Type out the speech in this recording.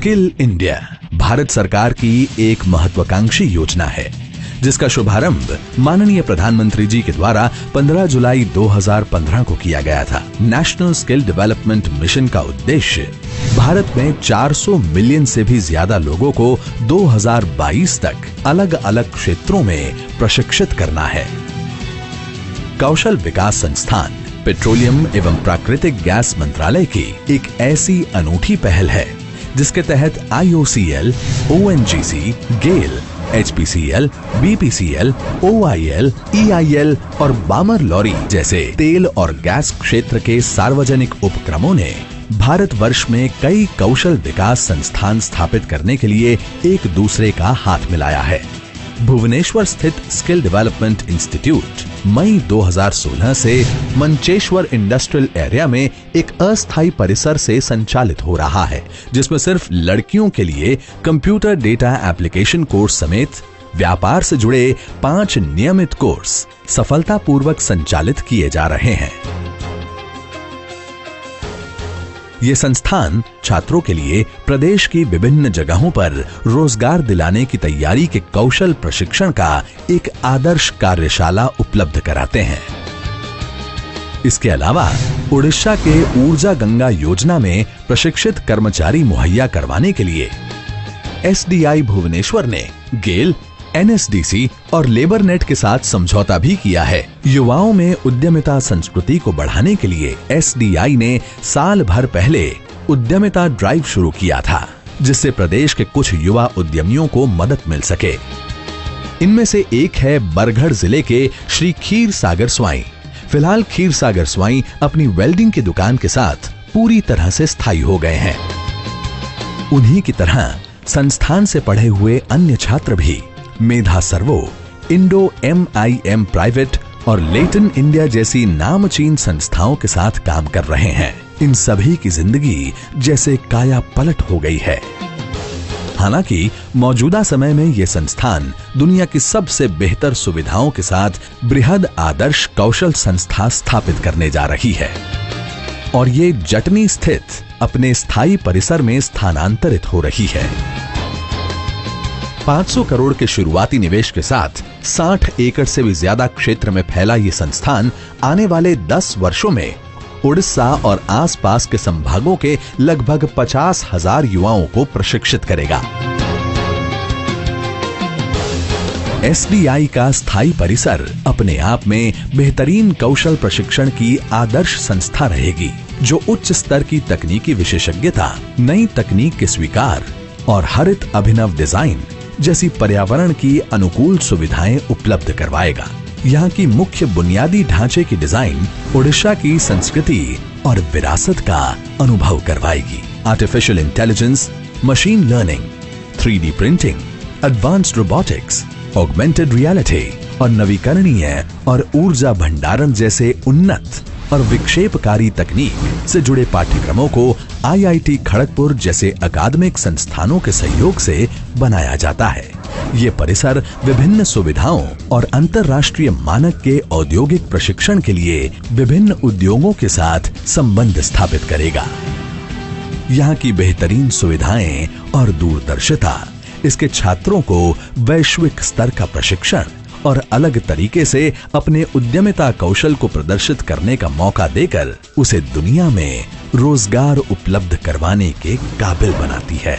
Skill India Bharat सरकार की एक महत्वाकांक्षी योजना है, जिसका शुभारंभ माननीय प्रधानमंत्री जी के द्वारा 15 जुलाई 2015 को किया गया था। नेशनल स्किल डेवलपमेंट मिशन का उद्देश्य भारत में 400 मिलियन से भी ज्यादा लोगों को 2022 तक अलग अलग क्षेत्रों में प्रशिक्षित करना है। कौशल विकास संस्थान पेट्रोलियम एवं प्राकृतिक गैस मंत्रालय की एक ऐसी अनूठी पहल है, जिसके तहत IOCL, ONGC, गेल, HPCL, BPCL, OIL, EIL और बामर लॉरी जैसे तेल और गैस क्षेत्र के सार्वजनिक उपक्रमों ने भारतवर्ष में कई कौशल विकास संस्थान स्थापित करने के लिए एक दूसरे का हाथ मिलाया है। भुवनेश्वर स्थित स्किल डेवलपमेंट इंस्टीट्यूट मई 2016 से मंचेश्वर इंडस्ट्रियल एरिया में एक अस्थायी परिसर से संचालित हो रहा है, जिसमें सिर्फ लड़कियों के लिए कंप्यूटर डेटा एप्लीकेशन कोर्स समेत व्यापार से जुड़े 5 नियमित कोर्स सफलतापूर्वक संचालित किए जा रहे हैं। ये संस्थान छात्रों के लिए प्रदेश की विभिन्न जगहों पर रोजगार दिलाने की तैयारी के कौशल प्रशिक्षण का एक आदर्श कार्यशाला उपलब्ध कराते हैं। इसके अलावा उड़ीसा के ऊर्जा गंगा योजना में प्रशिक्षित कर्मचारी मुहैया करवाने के लिए SDI भुवनेश्वर ने गेल, NSDC और लेबर नेट के साथ समझौता भी किया है। युवाओं में उद्यमिता संस्कृति को बढ़ाने के लिए SDI ने साल भर पहले उद्यमिता ड्राइव शुरू किया था, जिससे प्रदेश के कुछ युवा उद्यमियों को मदद मिल सके। इनमें से एक है बरगढ़ जिले के श्री खीर सागर स्वाई। फिलहाल खीर सागर स्वाई अपनी वेल्डिंग की दुकान के साथ पूरी तरह से स्थायी हो गए हैं। उन्हीं की तरह संस्थान से पढ़े हुए अन्य छात्र भी मेधा सर्वो, इंडो MIM प्राइवेट और लेटन इंडिया जैसी नामचीन संस्थाओं के साथ काम कर रहे हैं। इन सभी की जिंदगी जैसे काया पलट हो गई है। हालांकि मौजूदा समय में ये संस्थान दुनिया की सबसे बेहतर सुविधाओं के साथ बृहद आदर्श कौशल संस्था स्थापित करने जा रही है और ये जटनी स्थित अपने स्थायी परिसर में स्थानांतरित हो रही है। 500 करोड़ के शुरुआती निवेश के साथ 60 एकड़ से भी ज्यादा क्षेत्र में फैला ये संस्थान आने वाले 10 वर्षों में उड़ीसा और आसपास के संभागों के लगभग 50,000 युवाओं को प्रशिक्षित करेगा। SDI का स्थायी परिसर अपने आप में बेहतरीन कौशल प्रशिक्षण की आदर्श संस्था रहेगी, जो उच्च स्तर की तकनीकी विशेषज्ञता, नई तकनीक के स्वीकार और हरित अभिनव डिजाइन जैसी पर्यावरण की अनुकूल सुविधाएं उपलब्ध करवाएगा। यहाँ की मुख्य बुनियादी ढांचे की डिजाइन ओडिशा की संस्कृति और विरासत का अनुभव करवाएगी। Artificial intelligence, machine learning, 3D printing, advanced robotics, augmented reality और नवीकरणीय और ऊर्जा भंडारण जैसे उन्नत और विक्षेपकारी तकनीक से जुड़े पाठ्यक्रमों को IIT खड़गपुर जैसे अकादमिक संस्थानों के सहयोग से बनाया जाता है। ये परिसर विभिन्न सुविधाओं और अंतर्राष्ट्रीय मानक के औद्योगिक प्रशिक्षण के लिए विभिन्न उद्योगों के साथ संबंध स्थापित करेगा। यहाँ की बेहतरीन सुविधाएं और दूरदर्शिता इसके छात्रों को वैश्विक स्तर का प्रशिक्षण और अलग तरीके से अपने उद्यमिता कौशल को प्रदर्शित करने का मौका देकर उसे दुनिया में रोजगार उपलब्ध करवाने के काबिल बनाती है।